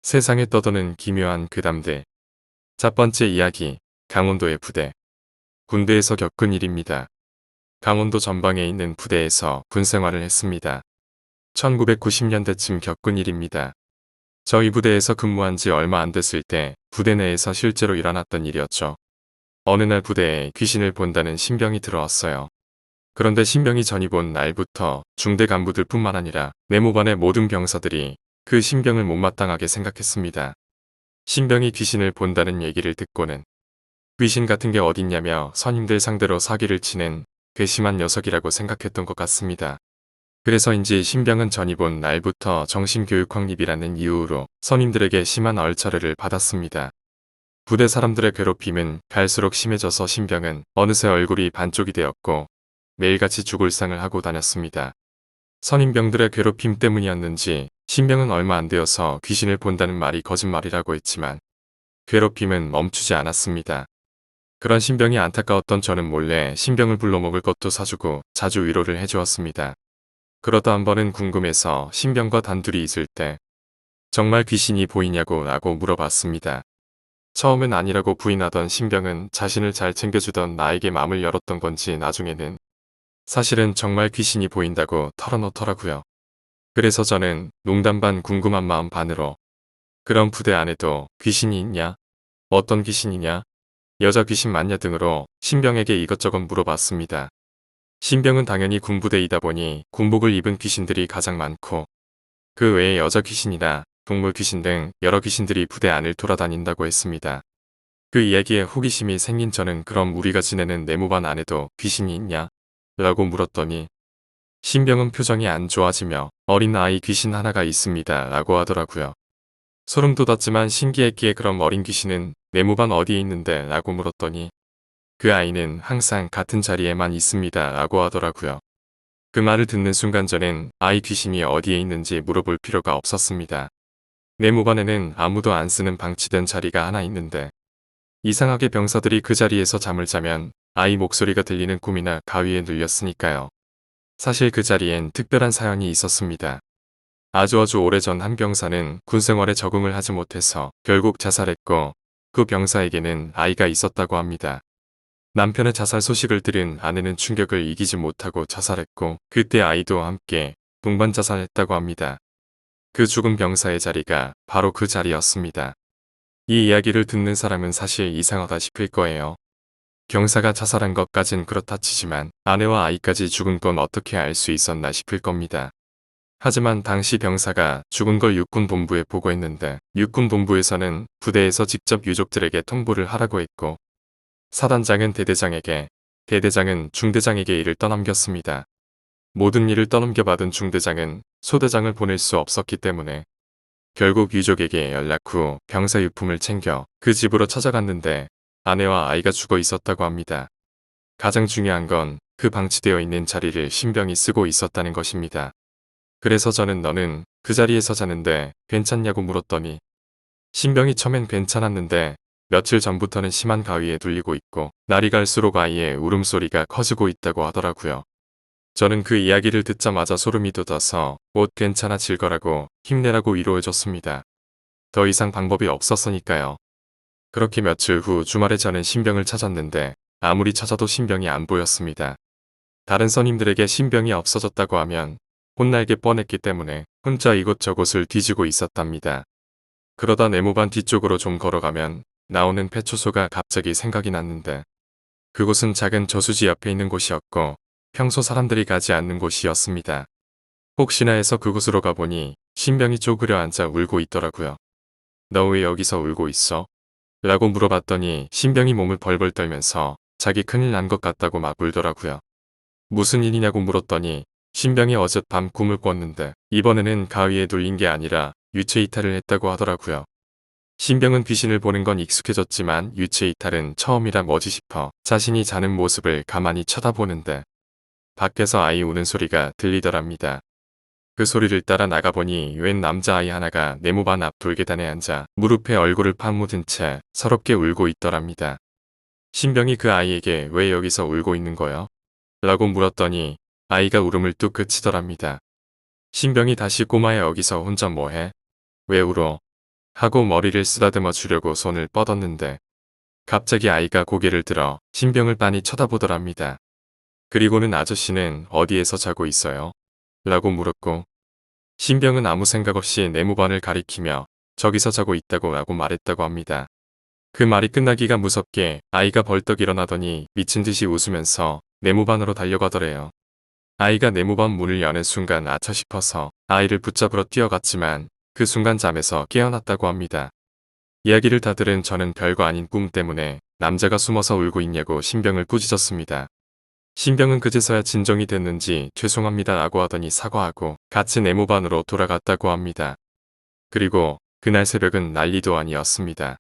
세상에 떠도는 기묘한 괴담들. 첫 번째 이야기, 강원도의 부대. 군대에서 겪은 일입니다. 강원도 전방에 있는 부대에서 군 생활을 했습니다. 1990년대쯤 겪은 일입니다. 저희 부대에서 근무한 지 얼마 안 됐을 때 부대 내에서 실제로 일어났던 일이었죠. 어느 날 부대에 귀신을 본다는 신병이 들어왔어요. 그런데 신병이 전입 온 날부터 중대 간부들 뿐만 아니라 내무반의 모든 병사들이 그 신병을 못마땅하게 생각했습니다. 신병이 귀신을 본다는 얘기를 듣고는 귀신 같은 게 어딨냐며 선임들 상대로 사기를 치는 괘씸한 녀석이라고 생각했던 것 같습니다. 그래서인지 신병은 전입 온 날부터 정신교육 확립이라는 이유로 선임들에게 심한 얼차려를 받았습니다. 부대 사람들의 괴롭힘은 갈수록 심해져서 신병은 어느새 얼굴이 반쪽이 되었고 매일같이 죽을 상을 하고 다녔습니다. 선임병들의 괴롭힘 때문이었는지 신병은 얼마 안 되어서 귀신을 본다는 말이 거짓말이라고 했지만 괴롭힘은 멈추지 않았습니다. 그런 신병이 안타까웠던 저는 몰래 신병을 불러 먹을 것도 사주고 자주 위로를 해주었습니다. 그러다 한 번은 궁금해서 신병과 단둘이 있을 때 정말 귀신이 보이냐고 라고 물어봤습니다. 처음엔 아니라고 부인하던 신병은 자신을 잘 챙겨주던 나에게 마음을 열었던 건지 나중에는 사실은 정말 귀신이 보인다고 털어놓더라고요. 그래서 저는 농담 반 궁금한 마음 반으로 그런 부대 안에도 귀신이 있냐? 어떤 귀신이냐? 여자 귀신 맞냐 등으로 신병에게 이것저것 물어봤습니다. 신병은 당연히 군부대이다 보니 군복을 입은 귀신들이 가장 많고 그 외에 여자 귀신이나 동물 귀신 등 여러 귀신들이 부대 안을 돌아다닌다고 했습니다. 그 이야기에 호기심이 생긴 저는 그럼 우리가 지내는 내무반 안에도 귀신이 있냐? 라고 물었더니 신병은 표정이 안 좋아지며 어린 아이 귀신 하나가 있습니다 라고 하더라고요. 소름 돋았지만 신기했기에 그럼 어린 귀신은 내무반 어디에 있는데 라고 물었더니 그 아이는 항상 같은 자리에만 있습니다 라고 하더라고요. 그 말을 듣는 순간 저는 아이 귀신이 어디에 있는지 물어볼 필요가 없었습니다. 내무반에는 아무도 안 쓰는 방치된 자리가 하나 있는데 이상하게 병사들이 그 자리에서 잠을 자면 아이 목소리가 들리는 꿈이나 가위에 눌렸으니까요. 사실 그 자리엔 특별한 사연이 있었습니다. 아주 오래전 한 병사는 군 생활에 적응을 하지 못해서 결국 자살했고 그 병사에게는 아이가 있었다고 합니다. 남편의 자살 소식을 들은 아내는 충격을 이기지 못하고 자살했고 그때 아이도 함께 동반 자살했다고 합니다. 그 죽은 병사의 자리가 바로 그 자리였습니다. 이 이야기를 듣는 사람은 사실 이상하다 싶을 거예요. 병사가 자살한 것까진 그렇다 치지만 아내와 아이까지 죽은 건 어떻게 알 수 있었나 싶을 겁니다. 하지만 당시 병사가 죽은 걸 육군본부에 보고했는데 육군본부에서는 부대에서 직접 유족들에게 통보를 하라고 했고 사단장은 대대장에게, 대대장은 중대장에게 일을 떠넘겼습니다. 모든 일을 떠넘겨받은 중대장은 소대장을 보낼 수 없었기 때문에 결국 유족에게 연락 후 병사 유품을 챙겨 그 집으로 찾아갔는데 아내와 아이가 죽어 있었다고 합니다. 가장 중요한 건 그 방치되어 있는 자리를 신병이 쓰고 있었다는 것입니다. 그래서 저는 너는 그 자리에서 자는데 괜찮냐고 물었더니 신병이 처음엔 괜찮았는데 며칠 전부터는 심한 가위에 눌리고 있고 날이 갈수록 아이의 울음소리가 커지고 있다고 하더라고요. 저는 그 이야기를 듣자마자 소름이 돋아서 옷 괜찮아질 거라고 힘내라고 위로해줬습니다. 더 이상 방법이 없었으니까요. 그렇게 며칠 후 주말에 저는 신병을 찾았는데 아무리 찾아도 신병이 안 보였습니다. 다른 선임들에게 신병이 없어졌다고 하면 혼날게 뻔했기 때문에 혼자 이곳저곳을 뒤지고 있었답니다. 그러다 내무반 뒤쪽으로 좀 걸어가면 나오는 폐초소가 갑자기 생각이 났는데 그곳은 작은 저수지 옆에 있는 곳이었고 평소 사람들이 가지 않는 곳이었습니다. 혹시나 해서 그곳으로 가보니 신병이 쪼그려 앉아 울고 있더라고요. 너 왜 여기서 울고 있어? 라고 물어봤더니 신병이 몸을 벌벌 떨면서 자기 큰일 난 것 같다고 막 울더라고요. 무슨 일이냐고 물었더니 신병이 어젯밤 꿈을 꿨는데 이번에는 가위에 눌린 게 아니라 유체 이탈을 했다고 하더라고요. 신병은 귀신을 보는 건 익숙해졌지만 유체 이탈은 처음이라 뭐지 싶어 자신이 자는 모습을 가만히 쳐다보는데 밖에서 아이 우는 소리가 들리더랍니다. 그 소리를 따라 나가보니 웬 남자아이 하나가 내무반 앞 돌계단에 앉아 무릎에 얼굴을 파묻은 채 서럽게 울고 있더랍니다. 신병이 그 아이에게 왜 여기서 울고 있는 거요? 라고 물었더니 아이가 울음을 뚝 그치더랍니다. 신병이 다시 꼬마야 여기서 혼자 뭐해? 왜 울어? 하고 머리를 쓰다듬어 주려고 손을 뻗었는데 갑자기 아이가 고개를 들어 신병을 빤히 쳐다보더랍니다. 그리고는 아저씨는 어디에서 자고 있어요? 라고 물었고 신병은 아무 생각 없이 네모반을 가리키며 저기서 자고 있다고 라고 말했다고 합니다. 그 말이 끝나기가 무섭게 아이가 벌떡 일어나더니 미친 듯이 웃으면서 네모반으로 달려가더래요. 아이가 네모반 문을 여는 순간 아차 싶어서 아이를 붙잡으러 뛰어갔지만 그 순간 잠에서 깨어났다고 합니다. 이야기를 다 들은 저는 별거 아닌 꿈 때문에 남자가 숨어서 울고 있냐고 신병을 꾸짖었습니다. 신병은 그제서야 진정이 됐는지 죄송합니다 라고 하더니 사과하고 같이 네모반으로 돌아갔다고 합니다. 그리고 그날 새벽은 난리도 아니었습니다.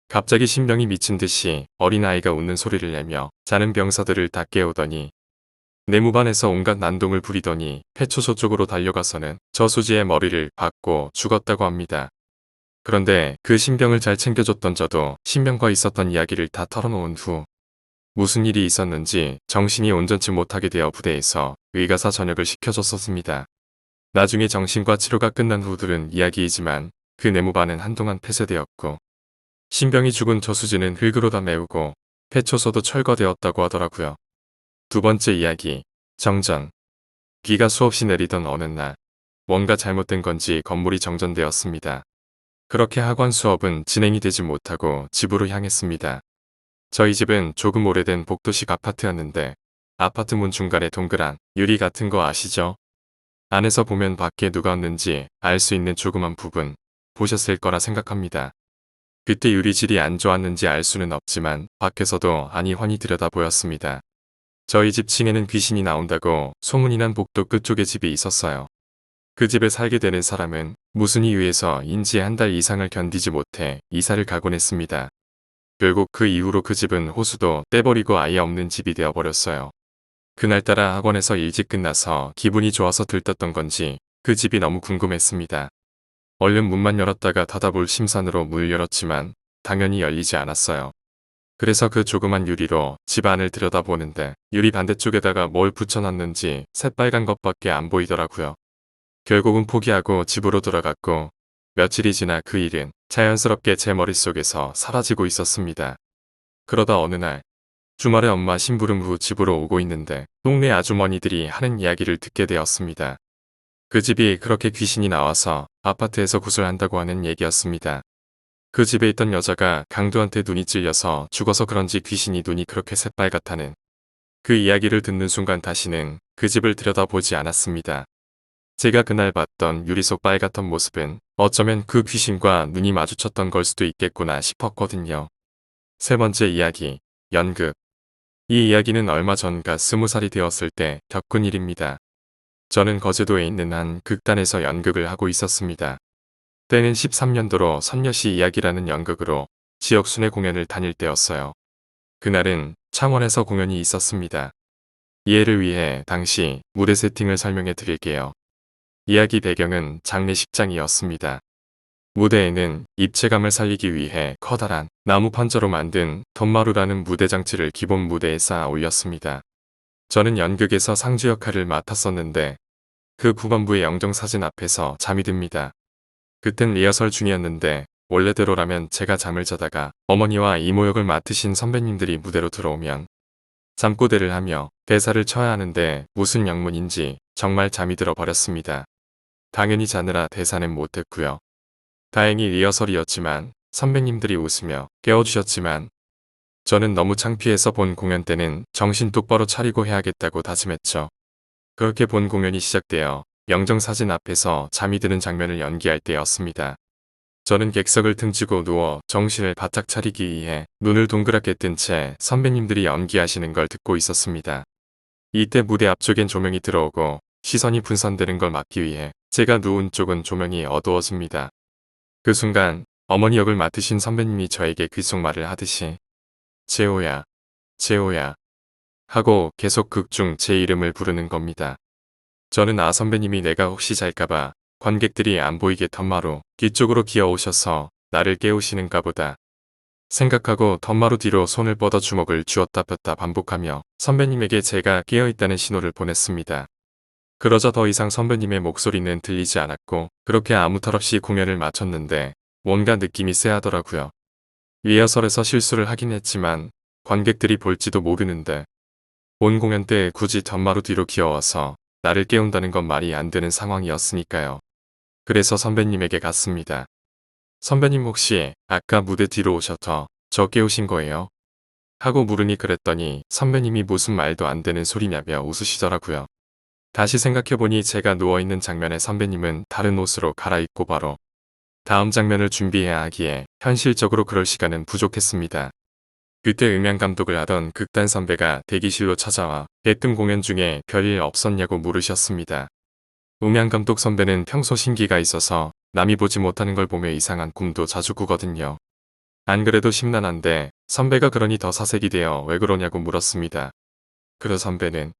갑자기 신병이 미친 듯이 어린아이가 웃는 소리를 내며 자는 병사들을 다 깨우더니 네모반에서 온갖 난동을 부리더니 폐초소 쪽으로 달려가서는 저수지에 머리를 박고 죽었다고 합니다. 그런데 그 신병을 잘 챙겨줬던 저도 신병과 있었던 이야기를 다 털어놓은 후 무슨 일이 있었는지 정신이 온전치 못하게 되어 부대에서 의가사 전역을 시켜줬었습니다. 나중에 정신과 치료가 끝난 후 들은 이야기이지만 그 네모반은 한동안 폐쇄되었고 신병이 죽은 저수지는 흙으로 다 메우고 폐초소도 철거되었다고 하더라고요. 두 번째 이야기, 정전. 비가 수없이 내리던 어느 날 뭔가 잘못된 건지 건물이 정전되었습니다. 그렇게 학원 수업은 진행이 되지 못하고 집으로 향했습니다. 저희 집은 조금 오래된 복도식 아파트였는데 아파트 문 중간에 동그란 유리 같은 거 아시죠? 안에서 보면 밖에 누가 왔는지 알 수 있는 조그만 부분 보셨을 거라 생각합니다. 그때 유리질이 안 좋았는지 알 수는 없지만 밖에서도 아니 훤히 들여다 보였습니다. 저희 집 층에는 귀신이 나온다고 소문이 난 복도 끝쪽에 집이 있었어요. 그 집에 살게 되는 사람은 무슨 이유에서인지 한 달 이상을 견디지 못해 이사를 가곤 했습니다. 결국 그 이후로 그 집은 호수도 떼버리고 아예 없는 집이 되어버렸어요. 그날따라 학원에서 일찍 끝나서 기분이 좋아서 들떴던 건지 그 집이 너무 궁금했습니다. 얼른 문만 열었다가 닫아볼 심산으로 문을 열었지만 당연히 열리지 않았어요. 그래서 그 조그만 유리로 집 안을 들여다보는데 유리 반대쪽에다가 뭘 붙여놨는지 새빨간 것밖에 안 보이더라고요. 결국은 포기하고 집으로 돌아갔고 며칠이 지나 그 일은 자연스럽게 제 머릿속에서 사라지고 있었습니다. 그러다 어느 날 주말에 엄마 심부름 후 집으로 오고 있는데 동네 아주머니들이 하는 이야기를 듣게 되었습니다. 그 집이 그렇게 귀신이 나와서 아파트에서 구슬한다고 하는 얘기였습니다. 그 집에 있던 여자가 강도한테 눈이 찔려서 죽어서 그런지 귀신이 눈이 그렇게 새빨갛다는 그 이야기를 듣는 순간 다시는 그 집을 들여다보지 않았습니다. 제가 그날 봤던 유리 속 빨갛던 모습은 어쩌면 그 귀신과 눈이 마주쳤던 걸 수도 있겠구나 싶었거든요. 세 번째 이야기, 연극. 이 이야기는 얼마 전가 20살이 되었을 때 겪은 일입니다. 저는 거제도에 있는 한 극단에서 연극을 하고 있었습니다. 때는 13년도로 선녀시 이야기라는 연극으로 지역 순회 공연을 다닐 때였어요. 그날은 창원에서 공연이 있었습니다. 이해를 위해 당시 무대 세팅을 설명해 드릴게요. 이야기 배경은 장례식장이었습니다. 무대에는 입체감을 살리기 위해 커다란 나무 판자로 만든 덤마루라는 무대 장치를 기본 무대에 쌓아 올렸습니다. 저는 연극에서 상주 역할을 맡았었는데 그 후반부의 영정사진 앞에서 잠이 듭니다. 그땐 리허설 중이었는데 원래대로라면 제가 잠을 자다가 어머니와 이모 역을 맡으신 선배님들이 무대로 들어오면 잠꼬대를 하며 대사를 쳐야 하는데 무슨 영문인지 정말 잠이 들어 버렸습니다. 당연히 자느라 대사는 못했고요. 다행히 리허설이었지만 선배님들이 웃으며 깨워주셨지만 저는 너무 창피해서 본 공연 때는 정신 똑바로 차리고 해야겠다고 다짐했죠. 그렇게 본 공연이 시작되어 영정사진 앞에서 잠이 드는 장면을 연기할 때였습니다. 저는 객석을 등지고 누워 정신을 바짝 차리기 위해 눈을 동그랗게 뜬 채 선배님들이 연기하시는 걸 듣고 있었습니다. 이때 무대 앞쪽엔 조명이 들어오고 시선이 분산되는 걸 막기 위해 제가 누운 쪽은 조명이 어두워집니다. 그 순간 어머니 역을 맡으신 선배님이 저에게 귓속말을 하듯이 재호야, 재호야 하고 계속 극 중 제 이름을 부르는 겁니다. 저는 아 선배님이 내가 혹시 잘까봐 관객들이 안 보이게 덤마루 뒤쪽으로 기어오셔서 나를 깨우시는가 보다 생각하고 덤마루 뒤로 손을 뻗어 주먹을 쥐었다 폈다 반복하며 선배님에게 제가 깨어있다는 신호를 보냈습니다. 그러자 더 이상 선배님의 목소리는 들리지 않았고 그렇게 아무 탈 없이 공연을 마쳤는데 뭔가 느낌이 쎄하더라고요. 리허설에서 실수를 하긴 했지만 관객들이 볼지도 모르는데 본 공연 때 굳이 전마루 뒤로 기어와서 나를 깨운다는 건 말이 안 되는 상황이었으니까요. 그래서 선배님에게 갔습니다. 선배님 혹시 아까 무대 뒤로 오셔서 저 깨우신 거예요? 하고 물으니 그랬더니 선배님이 무슨 말도 안 되는 소리냐며 웃으시더라고요. 다시 생각해보니 제가 누워있는 장면에 선배님은 다른 옷으로 갈아입고 바로 다음 장면을 준비해야 하기에 현실적으로 그럴 시간은 부족했습니다. 그때 음향 감독을 하던 극단 선배가 대기실로 찾아와 대뜸 공연 중에 별일 없었냐고 물으셨습니다. 음향 감독 선배는 평소 신기가 있어서 남이 보지 못하는 걸 보며 이상한 꿈도 자주 꾸거든요. 안 그래도 심란한데 선배가 그러니 더 사색이 되어 왜 그러냐고 물었습니다. 그러 선배는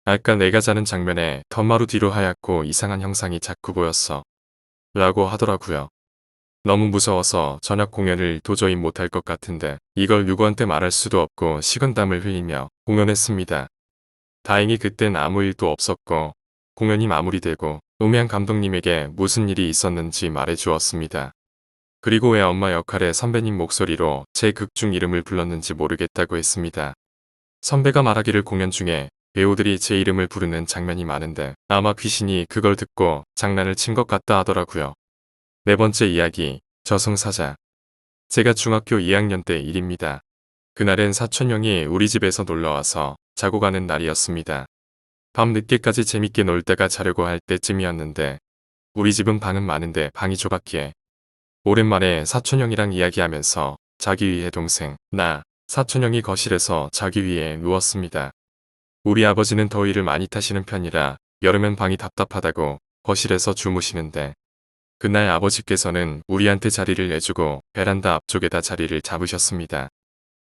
아까 내가 자는 장면에 덧마루 뒤로 하얗고 이상한 형상이 자꾸 보였어. 라고 하더라고요. 너무 무서워서 저녁 공연을 도저히 못할 것 같은데 이걸 누구한테 말할 수도 없고 식은땀을 흘리며 공연했습니다. 다행히 그땐 아무 일도 없었고 공연이 마무리되고 음향 감독님에게 무슨 일이 있었는지 말해 주었습니다. 그리고 왜 엄마 역할의 선배님 목소리로 제 극중 이름을 불렀는지 모르겠다고 했습니다. 선배가 말하기를 공연 중에 배우들이 제 이름을 부르는 장면이 많은데 아마 귀신이 그걸 듣고 장난을 친 것 같다 하더라고요. 네 번째 이야기, 저승사자. 제가 중학교 2학년 때 일입니다. 그날은 사촌형이 우리 집에서 놀러와서 자고 가는 날이었습니다. 밤 늦게까지 재밌게 놀 때가 자려고 할 때쯤이었는데 우리 집은 방은 많은데 방이 좁았기에 오랜만에 사촌형이랑 이야기하면서 자기 위해 동생, 나, 사촌형이 거실에서 자기 위에 누웠습니다. 우리 아버지는 더위를 많이 타시는 편이라 여름엔 방이 답답하다고 거실에서 주무시는데 그날 아버지께서는 우리한테 자리를 내주고 베란다 앞쪽에다 자리를 잡으셨습니다.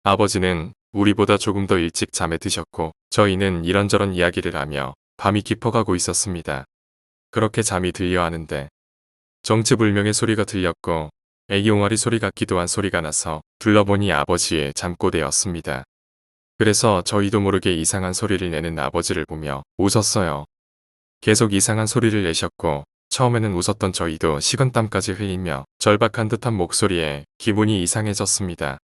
아버지는 우리보다 조금 더 일찍 잠에 드셨고 저희는 이런저런 이야기를 하며 밤이 깊어가고 있었습니다. 그렇게 잠이 들려 하는데 정체불명의 소리가 들렸고 애기 옹알이 소리 같기도 한 소리가 나서 둘러보니 아버지의 잠꼬대였습니다. 그래서 저희도 모르게 이상한 소리를 내는 아버지를 보며 웃었어요. 계속 이상한 소리를 내셨고 처음에는 웃었던 저희도 식은땀까지 흘리며 절박한 듯한 목소리에 기분이 이상해졌습니다.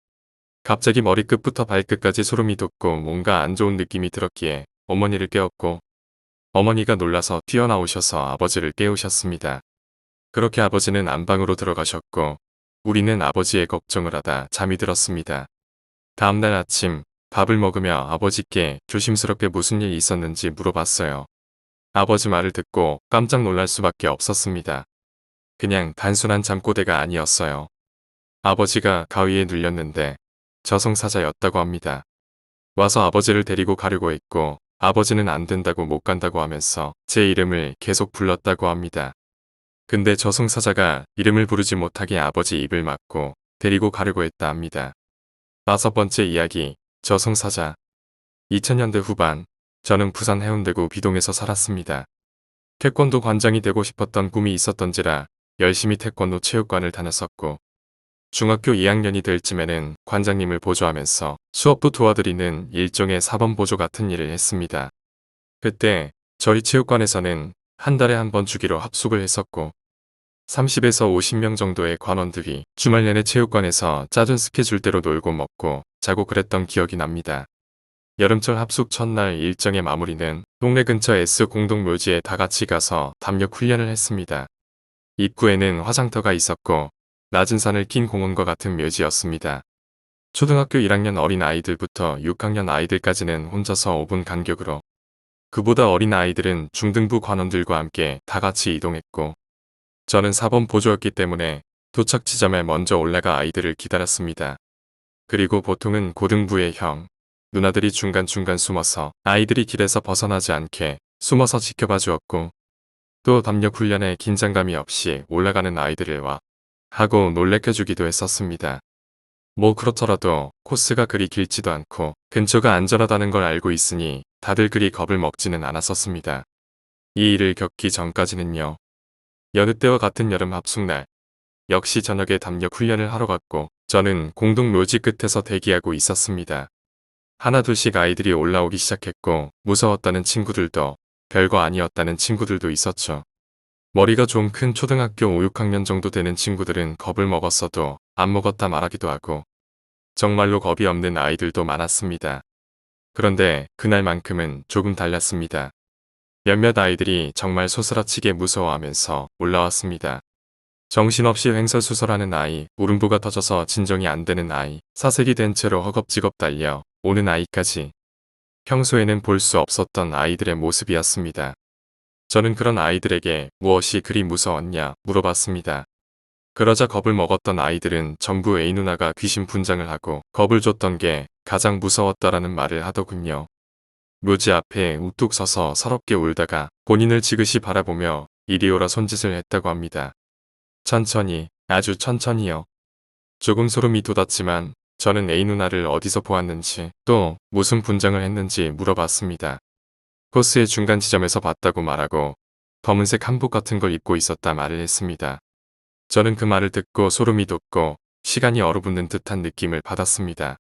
갑자기 머리끝부터 발끝까지 소름이 돋고 뭔가 안 좋은 느낌이 들었기에 어머니를 깨웠고 어머니가 놀라서 뛰어나오셔서 아버지를 깨우셨습니다. 그렇게 아버지는 안방으로 들어가셨고 우리는 아버지의 걱정을 하다 잠이 들었습니다. 다음날 아침 밥을 먹으며 아버지께 조심스럽게 무슨 일 있었는지 물어봤어요. 아버지 말을 듣고 깜짝 놀랄 수밖에 없었습니다. 그냥 단순한 잠꼬대가 아니었어요. 아버지가 가위에 눌렸는데 저승사자였다고 합니다. 와서 아버지를 데리고 가려고 했고 아버지는 안 된다고 못 간다고 하면서 제 이름을 계속 불렀다고 합니다. 근데 저승사자가 이름을 부르지 못하게 아버지 입을 막고 데리고 가려고 했다 합니다. 5번째 이야기, 저승사자. 2000년대 후반, 저는 부산 해운대구 비동에서 살았습니다. 태권도 관장이 되고 싶었던 꿈이 있었던지라 열심히 태권도 체육관을 다녔었고 중학교 2학년이 될 쯤에는 관장님을 보조하면서 수업도 도와드리는 일종의 사범 보조 같은 일을 했습니다. 그때 저희 체육관에서는 한 달에 한 번 주기로 합숙을 했었고 30에서 50명 정도의 관원들이 주말 내내 체육관에서 짜준 스케줄대로 놀고 먹고 자고 그랬던 기억이 납니다. 여름철 합숙 첫날 일정의 마무리는 동네 근처 S공동묘지에 다 같이 가서 담력 훈련을 했습니다. 입구에는 화장터가 있었고 낮은 산을 낀 공원과 같은 묘지였습니다. 초등학교 1학년 어린 아이들부터 6학년 아이들까지는 혼자서 5분 간격으로 그보다 어린 아이들은 중등부 관원들과 함께 다 같이 이동했고 저는 4번 보조였기 때문에 도착 지점에 먼저 올라가 아이들을 기다렸습니다. 그리고 보통은 고등부의 형, 누나들이 중간중간 숨어서 아이들이 길에서 벗어나지 않게 숨어서 지켜봐 주었고 또 담력 훈련에 긴장감이 없이 올라가는 아이들을 와 하고 놀래켜주기도 했었습니다. 뭐 그렇더라도 코스가 그리 길지도 않고 근처가 안전하다는 걸 알고 있으니 다들 그리 겁을 먹지는 않았었습니다. 이 일을 겪기 전까지는요. 여느 때와 같은 여름 합숙날 역시 저녁에 담력 훈련을 하러 갔고 저는 공동 묘지 끝에서 대기하고 있었습니다. 하나둘씩 아이들이 올라오기 시작했고 무서웠다는 친구들도 별거 아니었다는 친구들도 있었죠. 머리가 좀 큰 초등학교 5, 6학년 정도 되는 친구들은 겁을 먹었어도 안 먹었다 말하기도 하고 정말로 겁이 없는 아이들도 많았습니다. 그런데 그날만큼은 조금 달랐습니다. 몇몇 아이들이 정말 소스라치게 무서워하면서 올라왔습니다. 정신없이 횡설수설하는 아이, 울음보가 터져서 진정이 안 되는 아이, 사색이 된 채로 허겁지겁 달려 오는 아이까지 평소에는 볼 수 없었던 아이들의 모습이었습니다. 저는 그런 아이들에게 무엇이 그리 무서웠냐 물어봤습니다. 그러자 겁을 먹었던 아이들은 전부 A 누나가 귀신 분장을 하고 겁을 줬던 게 가장 무서웠다라는 말을 하더군요. 묘지 앞에 우뚝 서서 서럽게 울다가 본인을 지그시 바라보며 이리 오라 손짓을 했다고 합니다. 천천히, 아주 천천히요. 조금 소름이 돋았지만 저는 A 누나를 어디서 보았는지 또 무슨 분장을 했는지 물어봤습니다. 코스의 중간 지점에서 봤다고 말하고 검은색 한복 같은 걸 입고 있었다 말을 했습니다. 저는 그 말을 듣고 소름이 돋고 시간이 얼어붙는 듯한 느낌을 받았습니다.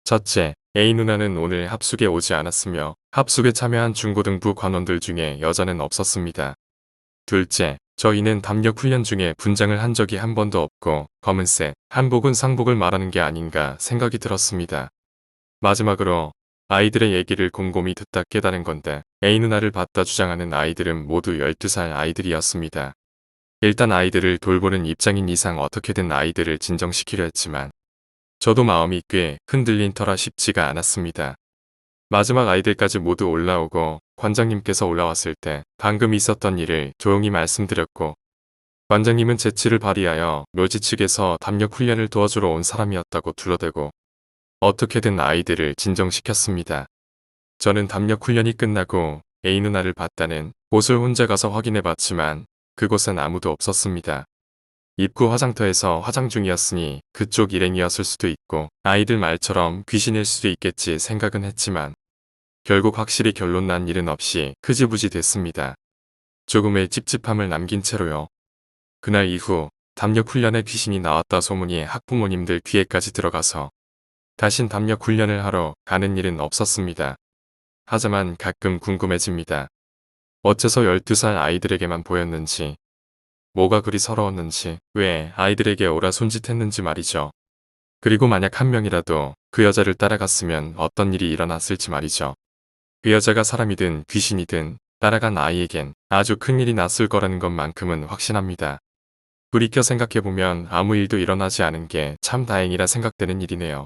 첫째, A 누나는 오늘 합숙에 오지 않았으며 합숙에 참여한 중고등부 관원들 중에 여자는 없었습니다. 둘째, 저희는 담력 훈련 중에 분장을 한 적이 한 번도 없고 검은색 한복은 상복을 말하는 게 아닌가 생각이 들었습니다. 마지막으로 아이들의 얘기를 곰곰이 듣다 깨달은 건데 A 누나를 봤다 주장하는 아이들은 모두 12살 아이들이었습니다. 일단 아이들을 돌보는 입장인 이상 어떻게든 아이들을 진정시키려 했지만 저도 마음이 꽤 흔들린 터라 쉽지가 않았습니다. 마지막 아이들까지 모두 올라오고 관장님께서 올라왔을 때 방금 있었던 일을 조용히 말씀드렸고 관장님은 재치를 발휘하여 묘지 측에서 담력 훈련을 도와주러 온 사람이었다고 둘러대고 어떻게든 아이들을 진정시켰습니다. 저는 담력 훈련이 끝나고 A 누나를 봤다는 곳을 혼자 가서 확인해 봤지만 그곳엔 아무도 없었습니다. 입구 화장터에서 화장 중이었으니 그쪽 일행이었을 수도 있고 아이들 말처럼 귀신일 수도 있겠지 생각은 했지만 결국 확실히 결론 난 일은 없이 흐지부지 됐습니다. 조금의 찝찝함을 남긴 채로요. 그날 이후 담력 훈련에 귀신이 나왔다 소문이 학부모님들 귀에까지 들어가서 다신 담력 훈련을 하러 가는 일은 없었습니다. 하지만 가끔 궁금해집니다. 어째서 12살 아이들에게만 보였는지, 뭐가 그리 서러웠는지, 왜 아이들에게 오라 손짓했는지 말이죠. 그리고 만약 한 명이라도 그 여자를 따라갔으면 어떤 일이 일어났을지 말이죠. 그 여자가 사람이든 귀신이든 따라간 아이에겐 아주 큰일이 났을 거라는 것만큼은 확신합니다. 돌이켜 생각해보면 아무 일도 일어나지 않은 게 참 다행이라 생각되는 일이네요.